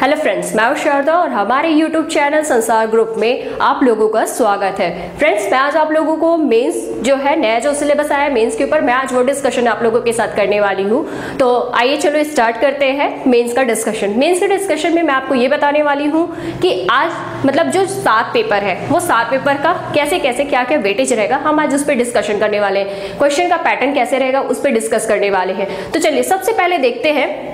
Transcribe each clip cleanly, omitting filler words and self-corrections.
Hello friends, मैं हूं शारदा और हमारे यूट्यूब चैनल संसार ग्रुप में आप लोगों का स्वागत है। फ्रेंड्स, मैं आज आप लोगों को मेंस जो है नया जो सिलेबस आया है मेंस के ऊपर, मैं आज वो डिस्कशन आप लोगों के साथ करने वाली हूं। तो आइए चलो स्टार्ट करते हैं मेंस का डिस्कशन। मेंस के डिस्कशन में मैं आपको ये बताने वाली हूँ कि आज मतलब जो 7 पेपर है वो 7 पेपर का कैसे कैसे क्या क्या वेटेज रहेगा, हम आज उस पर डिस्कशन करने वाले हैं। क्वेश्चन का पैटर्न कैसे रहेगा उस पर डिस्कस करने वाले हैं। तो चलिए सबसे पहले देखते हैं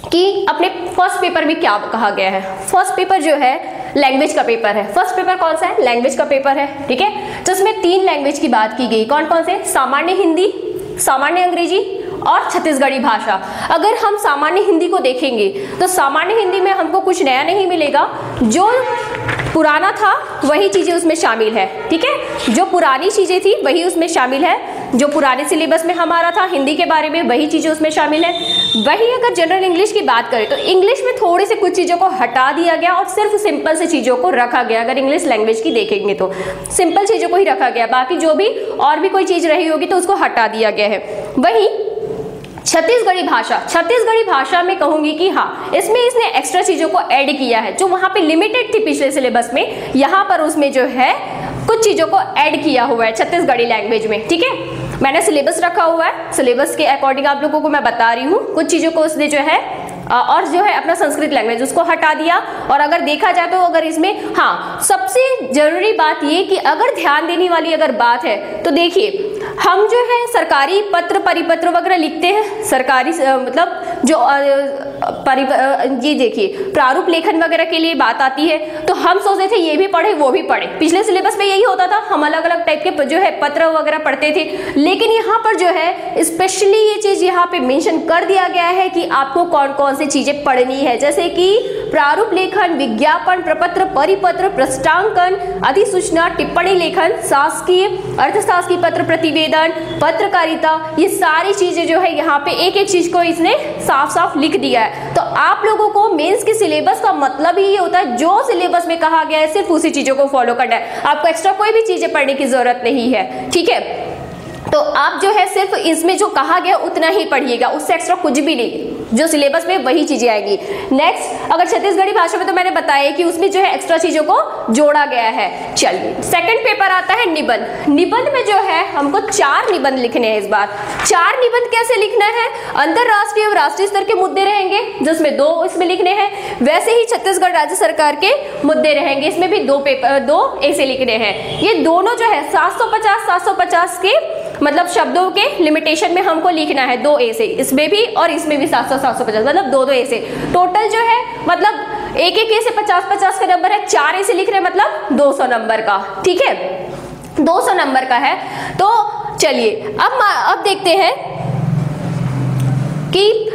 कि अपने फर्स्ट पेपर में क्या कहा गया है। फर्स्ट पेपर जो है लैंग्वेज का पेपर है। फर्स्ट पेपर कौन सा है? लैंग्वेज का पेपर है, ठीक है। जिसमें 3 लैंग्वेज की बात की गई। कौन कौन से? सामान्य हिंदी, सामान्य अंग्रेजी और छत्तीसगढ़ी भाषा। अगर हम सामान्य हिंदी को देखेंगे तो सामान्य हिंदी में हमको कुछ नया नहीं मिलेगा, जो पुराना था वही चीजें उसमें शामिल है, ठीक है। जो पुरानी चीजें थी वही उसमें शामिल है, जो पुराने सिलेबस में हमारा था हिंदी के बारे में वही चीजें उसमें शामिल है। वही अगर जनरल इंग्लिश की बात करें तो इंग्लिश में थोड़ी सी कुछ चीजों को हटा दिया गया और सिर्फ सिंपल से चीजों को रखा गया। अगर इंग्लिश लैंग्वेज की देखेंगे तो सिंपल चीजों को ही रखा गया, बाकी जो भी और भी कोई चीज रही होगी तो उसको हटा दिया गया है। वही छत्तीसगढ़ी भाषा, छत्तीसगढ़ी भाषा में कहूंगी कि हाँ, इसमें इसने एक्स्ट्रा चीजों को ऐड किया है जो वहां पे लिमिटेड थी पिछले सिलेबस में, यहाँ पर उसमें जो है कुछ चीजों को ऐड किया हुआ है छत्तीसगढ़ी लैंग्वेज में, ठीक है। मैंने सिलेबस रखा हुआ है, सिलेबस के अकॉर्डिंग आप लोगों को मैं बता रही हूँ। कुछ चीजों को उसने जो है और जो है अपना संस्कृत लैंग्वेज उसको हटा दिया। और अगर देखा जाए तो अगर इसमें हाँ सबसे जरूरी बात ये कि अगर ध्यान देने वाली अगर बात है तो देखिए, हम जो है सरकारी पत्र परिपत्र वगैरह लिखते हैं, सरकारी मतलब जो ये देखिए प्रारूप लेखन वगैरह के लिए बात आती है, तो हम सोचते थे ये भी पढ़े वो भी पढ़े। पिछले सिलेबस में यही होता था, हम अलग अलग टाइप के जो है पत्र वगैरह पढ़ते थे। लेकिन यहाँ पर जो है स्पेशली ये चीज यहाँ पे मेंशन कर दिया गया है कि आपको कौन कौन सी चीजें पढ़नी है, जैसे कि प्रारूप लेखन, विज्ञापन, प्रपत्र, परिपत्र, प्रस्तावना, अधिसूचना, टिप्पणी लेखन, शासकीय अर्थशास्त्रीय पत्र प्रतिवेदन, पत्रकारिता, ये सारी चीजें जो है यहाँ पे एक एक चीज को इसने साफ साफ लिख दिया है। तो आप लोगों को मेंस के सिलेबस का मतलब ही ये होता है, जो सिलेबस में कहा गया है सिर्फ उसी चीजों को फॉलो करना है, आपको एक्स्ट्रा कोई भी चीजें पढ़ने की जरूरत नहीं है, ठीक है। तो आप जो है सिर्फ इसमें जो कहा गया उतना ही पढ़िएगा, उससे एक्स्ट्रा कुछ भी नहीं, जो सिलेबस में वही चीजें आएंगी। नेक्स्ट अगर छत्तीसगढ़ी भाषा में तो मैंने बताया कि उसमें जो है एक्स्ट्रा चीजों को जोड़ा गया है। चलिए सेकंड पेपर आता है निबंध। निबंध में जो है हमको 4 निबंध लिखने हैं इस बार। 4 निबंध कैसे लिखना है? अंतरराष्ट्रीय और राष्ट्रीय स्तर के मुद्दे रहेंगे जिसमें 2 इसमें लिखने हैं, वैसे ही छत्तीसगढ़ राज्य सरकार के मुद्दे रहेंगे, इसमें भी 2 ऐसे लिखने हैं। ये दोनों जो है 750 के मतलब शब्दों के लिमिटेशन में हमको लिखना है, 2 ऐसे, इसमें भी और इसमें भी 750 मतलब 2 ऐसे। टोटल जो है मतलब एक ऐसे 50 का नंबर है, 4 ऐसे लिख रहे हैं मतलब 200 नंबर का, ठीक है, 200 नंबर का है। तो चलिए अब देखते हैं कि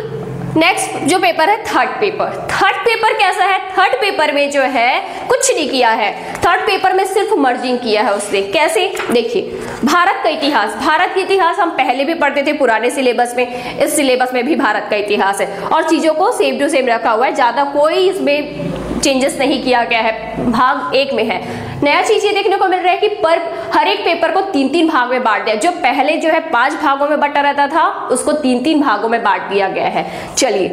नेक्स्ट जो पेपर है थर्ड पेपर। थर्ड पेपर कैसा है? थर्ड पेपर में जो है कुछ नहीं किया है, थर्ड पेपर में सिर्फ मर्जिंग किया है उसने। कैसे? देखिए, भारत का इतिहास, भारत का इतिहास हम पहले भी पढ़ते थे पुराने सिलेबस में, इस सिलेबस में भी भारत का इतिहास है और चीजों को सेम टू सेम रखा हुआ है, ज्यादा कोई इसमें चेंजेस नहीं किया गया है। भाग 1 में है, नया चीज ये देखने को मिल रहा है कि पर हर एक पेपर को 3-3 भाग में बांट दिया। जो पहले जो है 5 भागों में बटा रहता था उसको 3-3 भागों में बांट दिया गया है। चलिए,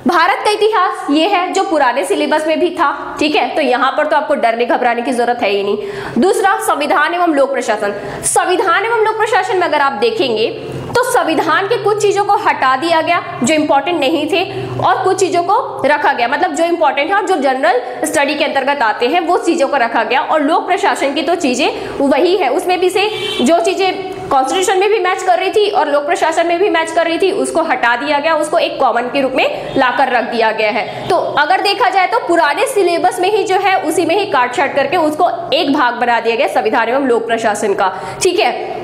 भारत का इतिहास ये है जो पुराने सिलेबस में भी था, ठीक है, तो यहाँ पर तो आपको डरने घबराने की जरूरत है ही नहीं। दूसरा संविधान एवं लोक प्रशासन। संविधान एवं लोक प्रशासन में अगर आप देखेंगे तो संविधान के कुछ चीजों को हटा दिया गया जो इंपॉर्टेंट नहीं थे और कुछ चीजों को रखा गया, मतलब जो इंपॉर्टेंट है और जो जनरल स्टडी के अंतर्गत आते हैं वो चीजों को रखा गया। और लोक प्रशासन की तो चीजें वही है, उसमें भी से जो चीजें कॉन्स्टिट्यूशन में भी मैच कर रही थी और लोक प्रशासन में भी मैच कर रही थी उसको हटा दिया गया, उसको एक कॉमन के रूप में लाकर रख दिया गया है। तो अगर देखा जाए तो पुराने सिलेबस में ही जो है उसी में ही काट छाट करके उसको एक भाग बना दिया गया संविधान एवं लोक प्रशासन का, ठीक है।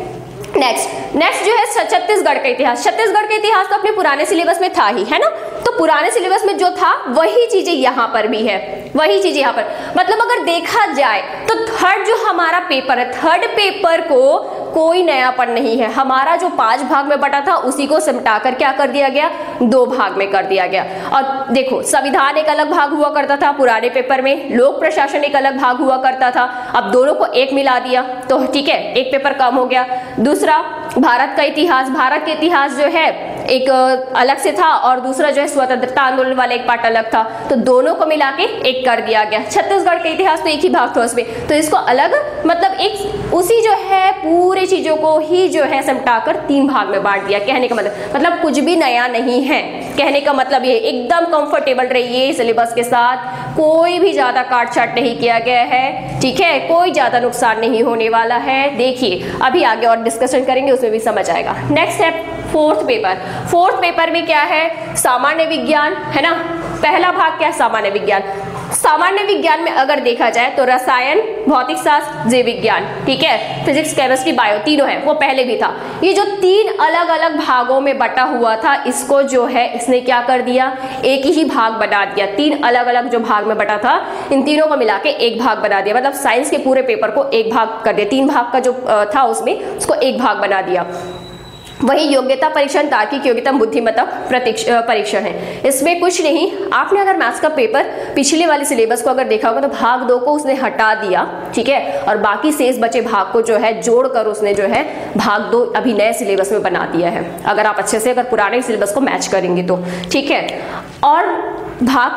नेक्स्ट जो है छत्तीसगढ़ का इतिहास। छत्तीसगढ़ का इतिहास तो अपने पुराने सिलेबस में था ही, है ना, तो पुराने सिलेबस में जो था वही चीजें यहाँ पर भी है, वही चीजें यहाँ पर। मतलब अगर देखा जाए तो थर्ड जो हमारा पेपर है, थर्ड पेपर को कोई नयापन नहीं है। हमारा जो 5 भाग में बटा था उसी को सिमटाकर क्या कर दिया गया, 2 भाग में कर दिया गया। और देखो, संविधान एक अलग भाग हुआ करता था पुराने पेपर में, लोक प्रशासन एक अलग भाग हुआ करता था, अब दोनों को एक मिला दिया तो ठीक है, एक पेपर कम हो गया। दूसरा भारत का इतिहास। भारत का इतिहास जो है एक अलग से था और दूसरा जो है स्वतंत्रता आंदोलन वाला एक पार्ट अलग था, तो दोनों को मिला के एक कर दिया गया। छत्तीसगढ़ का इतिहास तो एक ही भाग था उसमें, तो इसको अलग मतलब एक उसी जो है पूरी चीजों को ही जो है समटाकर 3 भाग में बांट दिया। कहने का मतलब कुछ भी नया नहीं है। कहने का मतलब ये एकदम कंफर्टेबल रहिए सिलेबस के साथ, कोई भी ज्यादा काट छाट नहीं किया गया है, ठीक है, कोई ज्यादा नुकसान नहीं होने वाला है। देखिए अभी आगे और डिस्कशन करेंगे, उसमें भी समझ आएगा। नेक्स्ट है फोर्थ पेपर। फोर्थ पेपर में क्या है, सामान्य विज्ञान है ना। पहला भाग क्या है, सामान्य विज्ञान। सामान्य विज्ञान में अगर देखा जाए तो रसायन, भौतिक शास्त्र, जीव विज्ञान, ठीक है, फिजिक्स, केमिस्ट्री, बायो तीनों है, वो पहले भी था। ये जो 3 अलग अलग भागों में बटा हुआ था, इसको जो है इसने क्या कर दिया, एक ही भाग बना दिया। 3 अलग अलग जो भाग में बटा था, इन तीनों को मिला के एक भाग बना दिया। मतलब साइंस के पूरे पेपर को एक भाग कर दिया। 3 भाग का जो था उसमें उसको एक भाग बना दिया। वही योग्यता परीक्षण, तार्किक योग्यता, बुद्धिमत्ता परीक्षण है। इसमें कुछ नहीं, आपने अगर मैथ्स का पेपर पिछले वाले सिलेबस को अगर देखा होगा तो भाग 2 को उसने हटा दिया, ठीक है, और बाकी शेष बचे भाग को जो है जोड़कर उसने जो है भाग 2 अभी नए सिलेबस में बना दिया है। अगर आप अच्छे से अगर पुराने सिलेबस को मैच करेंगे तो, ठीक है। और भाग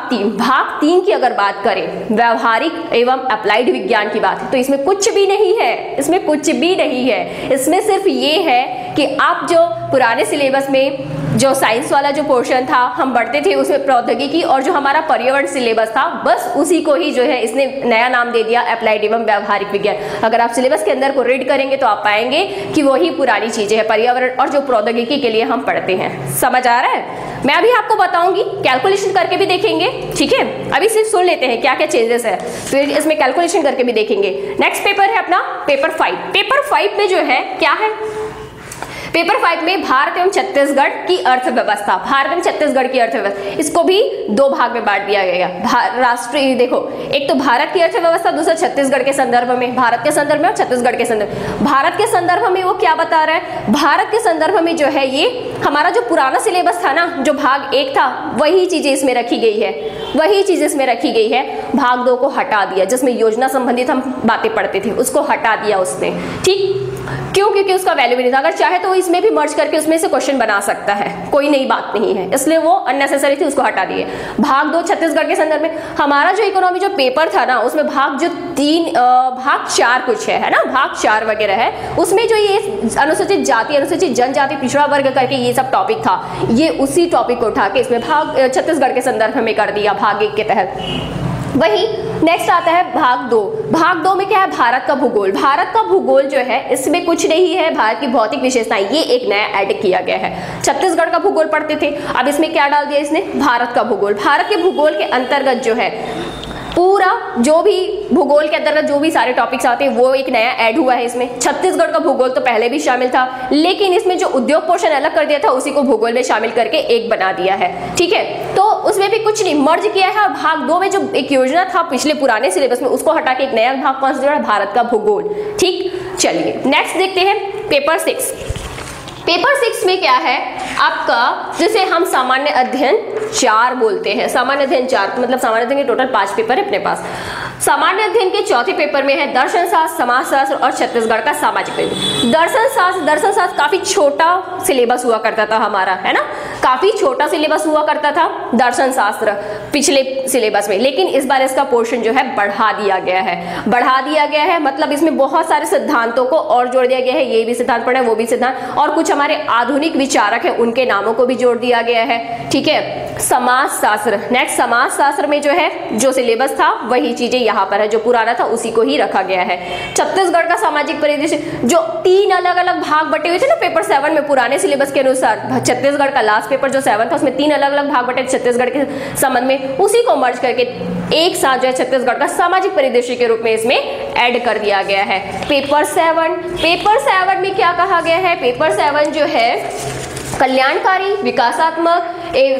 3 की अगर बात करें, व्यवहारिक एवं अप्लाइड विज्ञान की बात है, तो इसमें कुछ भी नहीं है। इसमें कुछ भी नहीं है। इसमें सिर्फ ये है कि आप जो पुराने सिलेबस में जो साइंस वाला जो पोर्शन था हम पढ़ते थे, उसमें प्रौद्योगिकी और जो हमारा पर्यावरण सिलेबस था, बस उसी को ही जो है इसने नया नाम दे दिया, अप्लाइड एवं व्यवहारिक विज्ञान। अगर आप सिलेबस के अंदर को रीड करेंगे तो आप पाएंगे कि वही पुरानी चीजें हैं, पर्यावरण और जो प्रौद्योगिकी के लिए हम पढ़ते हैं। समझ आ रहा है? मैं अभी आपको बताऊंगी, कैलकुलेशन करके भी देखेंगे, ठीक है। अभी सिर्फ सुन लेते हैं क्या क्या चेंजेस है, फिर इसमें कैलकुलेशन करके भी देखेंगे। नेक्स्ट पेपर है अपना पेपर 5। पेपर 5 में जो है क्या है, पेपर 5 में भारत एवं छत्तीसगढ़ की अर्थव्यवस्था, भारत एवं छत्तीसगढ़ की अर्थव्यवस्था, इसको भी 2 भाग में बांट दिया गया। राष्ट्रीय, देखो, एक तो भारत की अर्थव्यवस्था, दूसरा छत्तीसगढ़ के संदर्भ में, भारत के संदर्भ में और छत्तीसगढ़ के संदर्भ। भारत के संदर्भ में वो क्या बता रहा है, भारत के संदर्भ में जो है ये हमारा जो पुराना सिलेबस था ना, जो भाग 1 था, वही चीजें इसमें रखी गई है, वही चीज इसमें रखी गई है। भाग 2 को हटा दिया, जिसमें योजना संबंधित हम बातें पढ़ते थे, उसको हटा दिया उसने, ठीक। क्यों? क्योंकि उसका वैल्यू भी नहीं था। अगर चाहे तो इसमें भी मर्ज करके उसमें से क्वेश्चन बना सकता है, कोई नई बात नहीं है, इसलिए वो अननेसेसरी थी, उसको हटा दिए। भाग 2 छत्तीसगढ़ के संदर्भ में, हमारा जो इकोनॉमी जो पेपर था ना, उसमें भाग 4 कुछ है ना, भाग 4 वगैरह है, उसमें जो ये अनुसूचित जाति, अनुसूचित जनजाति, पिछड़ा वर्ग करके ये सब टॉपिक था, ये उसी टॉपिक को उठा के इसमें भाग छत्तीसगढ़ के संदर्भ में कर दिया भाग 1 के तहत। वही नेक्स्ट आता है भाग 2। भाग 2 में क्या है, भारत का भूगोल। भारत का भूगोल जो है इसमें कुछ नहीं है, भारत की भौतिक विशेषताएं, ये एक नया ऐड किया गया है। छत्तीसगढ़ का भूगोल पढ़ते थे, अब इसमें क्या डाल दिया इसने, भारत का भूगोल। भारत के भूगोल के अंतर्गत जो है पूरा जो भी भूगोल के अंतर्गत जो भी सारे टॉपिक्स आते हैं वो एक नया ऐड हुआ है इसमें। छत्तीसगढ़ का भूगोल तो पहले भी शामिल था, लेकिन इसमें जो उद्योग पोर्शन अलग कर दिया था उसी को भूगोल में शामिल करके एक बना दिया है, ठीक है। तो उसमें भी कुछ नहीं, मर्ज किया है। भाग 2 में जो एक योजना था पिछले पुराने सिलेबस में, उसको हटा के एक नया भाग कौन सा जोड़ा, भारत का भूगोल, ठीक। चलिए नेक्स्ट देखते हैं पेपर 6। पेपर 6 में क्या है आपका, जिसे हम सामान्य अध्ययन 4 बोलते हैं। सामान्य अध्ययन 4 मतलब सामान्य अध्ययन के टोटल 5 पेपर है अपने पास। सामान्य अध्ययन के चौथे पेपर में है दर्शन शास्त्र, समाजशास्त्र और छत्तीसगढ़ का सामाजिक पेपर। दर्शन शास्त्र काफी छोटा सिलेबस हुआ करता था हमारा, है ना, काफी छोटा सिलेबस हुआ करता था दर्शन शास्त्र पिछले सिलेबस में, लेकिन इस बार इसका पोर्शन जो है बढ़ा दिया गया है। बढ़ा दिया गया है मतलब इसमें बहुत सारे सिद्धांतों को और जोड़ दिया गया है, ये भी सिद्धांत पढ़े, वो भी सिद्धांत, और कुछ हमारे आधुनिक विचारक है उनके नामों को भी जोड़ दिया गया है, ठीक है। समाज शास्त्र, नेक्स्ट समाज शास्त्र में जो है जो सिलेबस था वही चीजें यहाँ पर है, जो पुराना था उसी को ही रखा गया है। छत्तीसगढ़ का सामाजिक परिदृश्य, जो 3 अलग अलग भाग बटे हुए थे ना पेपर 7 में पुराने सिलेबस के अनुसार, छत्तीसगढ़ का लास्ट पेपर जो 7 था उसमें 3 अलग अलग भाग बटे छत्तीसगढ़ के संबंध में, उसी को मर्ज करके एक साथ जो है छत्तीसगढ़ का सामाजिक परिदृश्य के रूप में इसमें ऐड कर दिया गया है। पेपर 7 में क्या कहा गया है, पेपर 7 जो है कल्याणकारी, विकासात्मक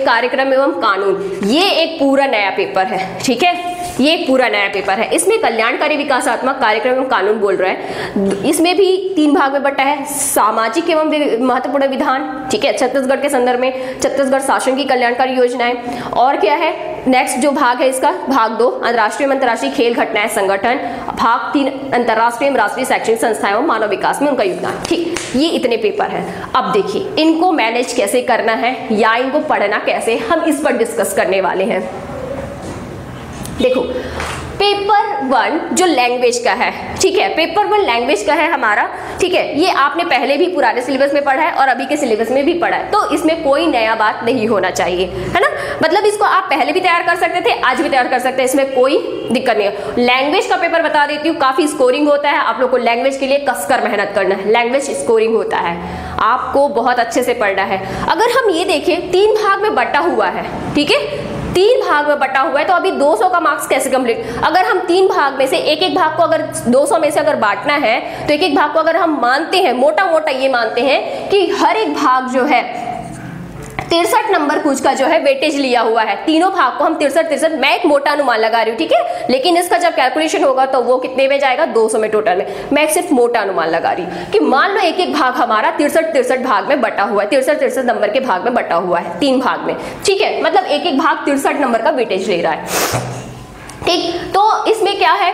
कार्यक्रम एवं कानून, ये एक पूरा नया पेपर है, ठीक है, ये एक पूरा नया पेपर है। इसमें कल्याणकारी, विकासात्मक कार्यक्रम एवं कानून बोल रहे हैं, इसमें भी 3 भाग में बटा है। सामाजिक एवं महत्वपूर्ण विधान, ठीक है, छत्तीसगढ़ के संदर्भ में छत्तीसगढ़ शासन की कल्याणकारी योजनाएं, और क्या है नेक्स्ट जो भाग है इसका, भाग 2 अंतर्राष्ट्रीय एवं अंतर्राष्ट्रीय खेल घटनाएं संगठन, भाग 3 अंतर्राष्ट्रीय एवं राष्ट्रीय शैक्षणिक संस्थाएं एवं मानव विकास में उनका योगदान, ठीक। ये इतने पेपर हैं। अब देखिए इनको मैनेज कैसे करना है या इनको पढ़ना कैसे, हम इस पर डिस्कस करने वाले हैं। देखो पेपर 1 जो लैंग्वेज का है, ठीक है, पेपर 1 लैंग्वेज का है हमारा, ठीक है, ये आपने पहले भी पुराने सिलेबस में पढ़ा है और अभी के सिलेबस में भी पढ़ा है, तो इसमें कोई नया बात नहीं होना चाहिए, है ना। मतलब इसको आप पहले भी तैयार कर सकते थे, आज भी तैयार कर सकते हैं, इसमें कोई दिक्कत नहीं है। लैंग्वेज का पेपर बता देती हूँ, काफी स्कोरिंग होता है, आप लोग को लैंग्वेज के लिए कसकर मेहनत करना है, लैंग्वेज स्कोरिंग होता है, आपको बहुत अच्छे से पढ़ना है। अगर हम ये देखें 3 भाग में बटा हुआ है, ठीक है, 3 भाग में बटा हुआ है, तो अभी 200 का मार्क्स कैसे कंप्लीट। अगर हम 3 भाग में से एक भाग को अगर 200 में से अगर बांटना है तो एक भाग को अगर हम मानते हैं, मोटा मोटा ये मानते हैं कि हर एक भाग जो है 63 नंबर कुछ का जो है वेटेज लिया हुआ है, तीनों भाग को हम 63, मैं एक मोटा अनुमान लगा रही हूँ, ठीक है, लेकिन इसका जब कैलकुलेशन होगा तो वो कितने में जाएगा, 200 में टोटल में। मैं सिर्फ मोटा अनुमान लगा रही हूँ कि मान लो एक भाग हमारा 63 भाग में बटा हुआ है, 63 नंबर के भाग में बटा हुआ है, 3 भाग में, ठीक है, मतलब एक भाग 63 नंबर का वेटेज ले रहा है, ठीक। तो इसमें क्या है,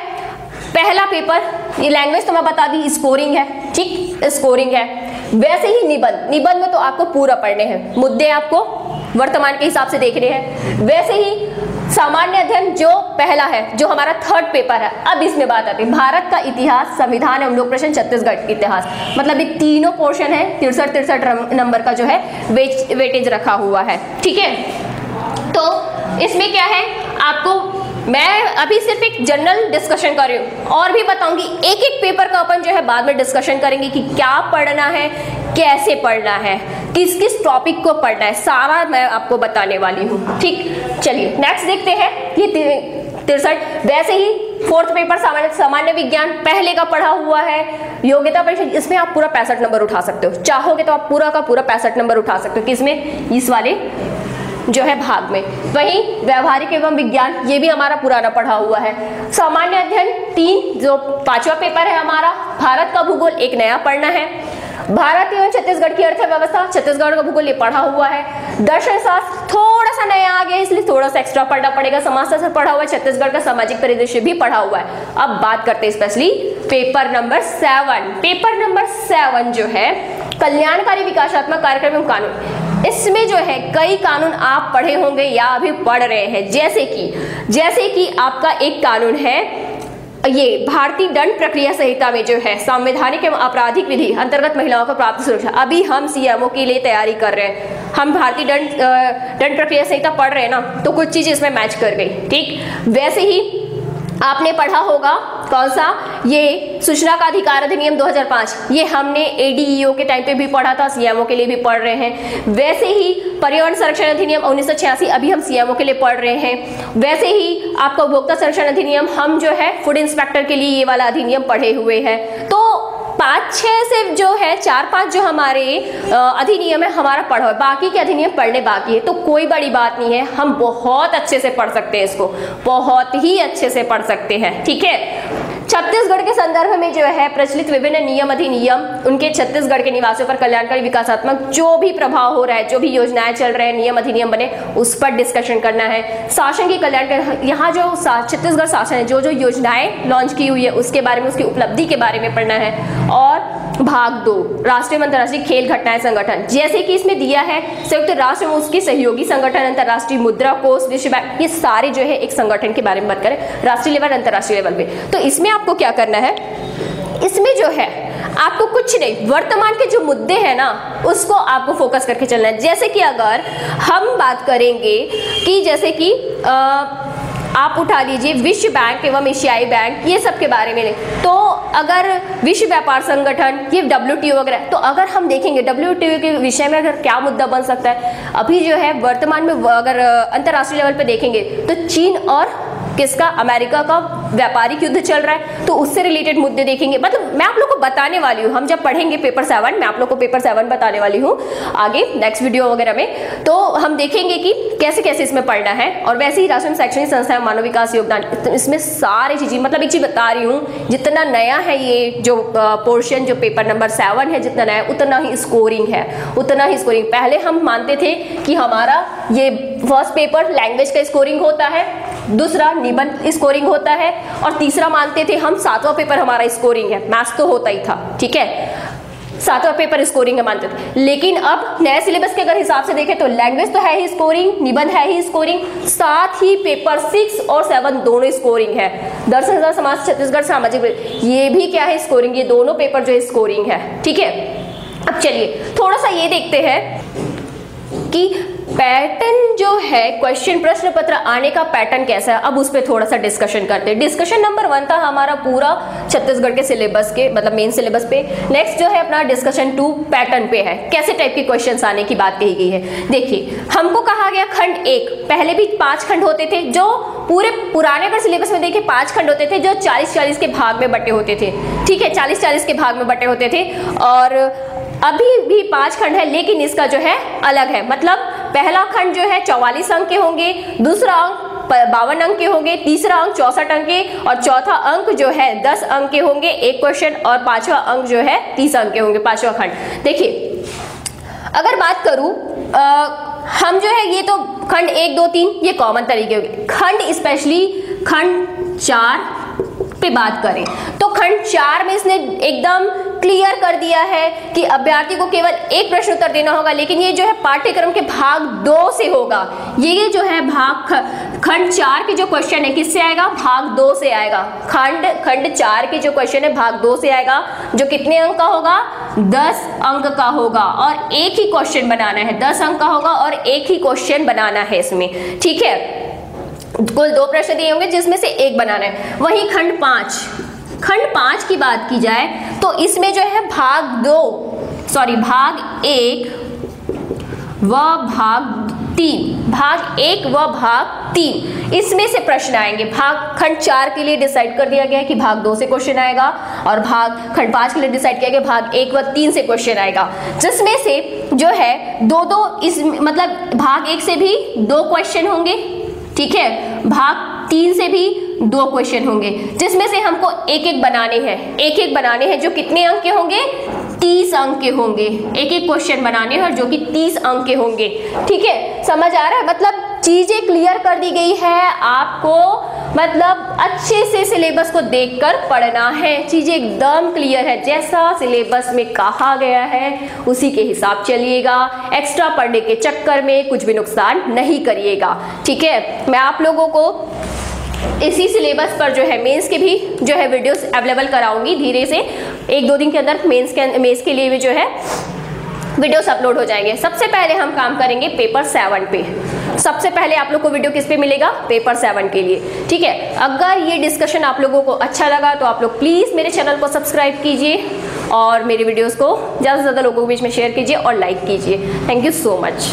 पहला पेपर ये लैंग्वेज तो मैं बता दी स्कोरिंग है, ठीक, स्कोरिंग है। वैसे ही निबंध में तो आपको पूरा पढ़ने हैं, मुद्दे आपको वर्तमान के हिसाब से देखने हैं। वैसे ही सामान्य अध्ययन जो पहला है, जो हमारा 3rd पेपर है। अब इसमें बात आती है भारत का इतिहास, संविधान एवं लोक प्रश्न, छत्तीसगढ़ इतिहास, मतलब ये तीनों पोर्शन है, 63 नंबर का जो है वेटेज रखा हुआ है, ठीक है। तो इसमें क्या है, आपको मैं अभी सिर्फ एक जनरल डिस्कशन कर रही हूँ, और भी बताऊंगी एक पेपर का अपन जो है बाद में डिस्कशन करेंगे कि क्या पढ़ना है, कैसे पढ़ना है, किस किस टॉपिक को पढ़ना है, सारा मैं आपको बताने वाली हूँ, ठीक। चलिए नेक्स्ट देखते हैं, ये 63। वैसे ही 4th पेपर सामान्य विज्ञान पहले का पढ़ा हुआ है, योग्यता परीक्षा, इसमें आप पूरा 65 नंबर उठा सकते हो, चाहोगे तो आप पूरा का पूरा 65 नंबर उठा सकते हो, किसमें, इस वाले जो है भाग में। वहीं व्यवहारिक एवं विज्ञान ये भी हमारा पुराना पढ़ा हुआ है। सामान्य अध्ययन 3 जो 5वां पेपर है हमारा, भारत का भूगोल एक नया पढ़ना है, भारत एवं छत्तीसगढ़ की अर्थव्यवस्था, छत्तीसगढ़ का भूगोल ये पढ़ा हुआ है। दर्शन शास्त्र थोड़ा सा नया आ गया, इसलिए थोड़ा सा एक्स्ट्रा पढ़ना पड़ेगा। समाजशास्त्र पढ़ा हुआ है, छत्तीसगढ़ का सामाजिक परिदृश्य भी पढ़ा हुआ है। अब बात करते हैं specially paper number 7। Paper number 7 जो है कल्याणकारी विकासात्मक कार्यक्रम एवं कानून, इसमें जो है कई कानून आप पढ़े होंगे या अभी पढ़ रहे हैं, जैसे कि आपका एक कानून है ये भारतीय दंड प्रक्रिया संहिता में जो है संवैधानिक एवं आपराधिक विधि अंतर्गत महिलाओं को प्राप्त सुरक्षा। अभी हम सीएमओ के लिए तैयारी कर रहे हैं, हम भारतीय दंड प्रक्रिया संहिता पढ़ रहे हैं ना, तो कुछ चीजें इसमें मैच कर गई, ठीक। वैसे ही आपने पढ़ा होगा कौन सा, ये सूचना का अधिकार अधिनियम 2005, ये हमने एडीईओ के टाइम पे भी पढ़ा था, सीएमओ के लिए भी पढ़ रहे हैं। वैसे ही पर्यावरण संरक्षण अधिनियम 1986 अभी हम सीएमओ के लिए पढ़ रहे हैं। वैसे ही आपका उपभोक्ता संरक्षण अधिनियम, हम जो है फूड इंस्पेक्टर के लिए ये वाला अधिनियम पढ़े हुए हैं। तो 5-6 से जो है 4-5 जो हमारे अधिनियम है हमारा पढ़ा है, बाकी के अधिनियम पढ़ने बाकी है, तो कोई बड़ी बात नहीं है, हम बहुत अच्छे से पढ़ सकते हैं, इसको बहुत ही अच्छे से पढ़ सकते हैं, ठीक है। छत्तीसगढ़ के संदर्भ में जो है प्रचलित विभिन्न नियम अधिनियम, उनके छत्तीसगढ़ के निवासियों पर कल्याणकारी विकासात्मक जो भी प्रभाव हो रहा है, जो भी योजनाएं चल रहे हैं, नियम अधिनियम बने, उस पर डिस्कशन करना है। शासन की कल्याण, यहाँ जो छत्तीसगढ़ शासन है, जो जो योजनाएं लॉन्च की हुई है उसके बारे में, उसकी उपलब्धि के बारे में पढ़ना है। और भाग 2 राष्ट्रीय अंतर्राष्ट्रीय खेल घटनाएं संगठन, जैसे कि इसमें दिया है संयुक्त राष्ट्र में उसके सहयोगी संगठन, अंतर्राष्ट्रीय मुद्रा कोष, विश्व बैंक, ये सारे जो है एक संगठन के बारे में बात करें, राष्ट्रीय लेवल अंतर्राष्ट्रीय लेवल पे। तो इसमें आपको क्या करना है, इसमें जो है आपको कुछ नहीं, वर्तमान के जो मुद्दे हैं ना उसको आपको फोकस करके चलना है। जैसे कि अगर हम बात करेंगे कि जैसे कि आप उठा लीजिए विश्व बैंक एवं एशियाई बैंक, ये सब के बारे में, तो अगर विश्व व्यापार संगठन, ये WTO वगैरह, तो अगर हम देखेंगे WTO के विषय में अगर क्या मुद्दा बन सकता है, अभी जो है वर्तमान में अगर अंतर्राष्ट्रीय लेवल पे देखेंगे तो चीन और किसका, अमेरिका का व्यापारिक युद्ध चल रहा है, तो उससे रिलेटेड मुद्दे देखेंगे। मतलब मैं आप लोग को बताने वाली हूँ, हम जब पढ़ेंगे पेपर 7, मैं आप लोग को पेपर 7 बताने वाली हूँ आगे नेक्स्ट वीडियो वगैरह में, तो हम देखेंगे कि कैसे कैसे इसमें पढ़ना है। और वैसे ही राष्ट्रीय शैक्षणिक संस्थाएं, मानव विकास योगदान, इसमें सारी चीजें, मतलब एक चीज बता रही हूँ, जितना नया है ये जो पोर्शन, जो पेपर नंबर 7 है, जितना नया उतना ही स्कोरिंग है, उतना ही स्कोरिंग। पहले हम मानते थे कि हमारा ये फर्स्ट पेपर लैंग्वेज का स्कोरिंग होता है, दूसरा निबंध स्कोरिंग होता है, और तीसरा मानते थे हम 7वां पेपर हमारा स्कोरिंग है, मैथ्स तो होता ही था, ठीक है। सातवां पेपर स्कोरिंग है मानते थे, लेकिन अब नए सिलेबस के अगर हिसाब से देखें तो लैंग्वेज तो है ही स्कोरिंग, निबंध है ही स्कोरिंग, साथ ही पेपर 6 और 7 दोनों स्कोरिंग है। दर्शन शास्त्र समाज छत्तीसगढ़ सामाजिक ये भी क्या है स्कोरिंग, ये दोनों पेपर जो है स्कोरिंग है। ठीक है, अब चलिए थोड़ा सा ये देखते हैं कि पैटर्न जो है क्वेश्चन प्रश्न पत्र आने का पैटर्न कैसा है, अब उस पर थोड़ा सा डिस्कशन करते हैं। डिस्कशन नंबर 1 था हमारा पूरा छत्तीसगढ़ के सिलेबस के मतलब मेन सिलेबस पे। नेक्स्ट जो है अपना डिस्कशन 2 पैटर्न पे है, कैसे टाइप के क्वेश्चंस आने की बात कही गई है। देखिए हमको कहा गया खंड 1, पहले भी 5 खंड होते थे, जो पूरे पुराने अगर सिलेबस में देखे 5 खंड होते थे जो 40-40 के भाग में बटे होते थे। ठीक है, 40-40 के भाग में बटे होते थे, और अभी भी 5 खंड है, लेकिन इसका जो है अलग है। मतलब पहला खंड जो है 44 अंक के होंगे, दूसरा अंक 52 अंक के होंगे, तीसरा अंक 64 अंक के, और चौथा अंक जो है 10 अंक के होंगे एक क्वेश्चन, और 5वां अंक जो है 30 अंक के होंगे 5वां खंड। देखिए अगर बात करूं हम जो है ये तो खंड 1 2 3 ये कॉमन तरीके होंगे। खंड स्पेशली खंड 4 पे बात करें तो खंड 4 में इसने एकदम क्लियर कर दिया है कि अभ्यर्थी को केवल एक प्रश्न उत्तर देना होगा, लेकिन ये जो है पाठ्यक्रम के भाग 2 से होगा। ये जो है भाग खंड 4 के जो क्वेश्चन है किससे आएगा, भाग 2 से आएगा। खंड 4 के जो क्वेश्चन है भाग 2 से आएगा, जो कितने अंक का होगा, 10 अंक का होगा, और एक ही क्वेश्चन बनाना है। 10 अंक का होगा और एक ही क्वेश्चन बनाना है इसमें। ठीक है, कुल 2 प्रश्न दिए होंगे जिसमें से एक बनाना है। वहीं खंड 5 की बात की जाए तो इसमें जो है भाग 1 व भाग 3 इसमें से प्रश्न आएंगे। खंड 4 के लिए डिसाइड कर दिया गया है कि भाग 2 से क्वेश्चन आएगा, और खंड 5 के लिए डिसाइड किया गया भाग 1 व 3 से क्वेश्चन आएगा, जिसमें से जो है 2-2 इस मतलब भाग 1 से भी 2 क्वेश्चन होंगे। ठीक है, भाग 3 से भी 2 क्वेश्चन होंगे, जिसमें से हमको एक एक बनाने हैं जो कितने अंक के होंगे, 30 अंक के होंगे। एक क्वेश्चन बनाने हैं जो कि 30 अंक के होंगे। ठीक है, समझ आ रहा है, मतलब चीजें क्लियर कर दी गई है आपको, मतलब अच्छे से सिलेबस को देखकर पढ़ना है। चीजें एकदम क्लियर है, जैसा सिलेबस में कहा गया है उसी के हिसाब चलिएगा। एक्स्ट्रा पढ़ने के चक्कर में कुछ भी नुकसान नहीं करिएगा। ठीक है, मैं आप लोगों को इसी सिलेबस पर जो है मेंस के भी जो है वीडियोस अवेलेबल कराऊंगी धीरे से। 1-2 दिन के अंदर मेंस के लिए भी जो है वीडियोस अपलोड हो जाएंगे। सबसे पहले हम काम करेंगे पेपर 7 पे। सबसे पहले आप लोग को वीडियो किस पे मिलेगा, पेपर 7 के लिए। ठीक है, अगर ये डिस्कशन आप लोगों को अच्छा लगा तो आप लोग प्लीज़ मेरे चैनल को सब्सक्राइब कीजिए और मेरे वीडियोस को ज़्यादा से ज़्यादा लोगों के बीच में शेयर कीजिए और लाइक कीजिए। Thank you so much.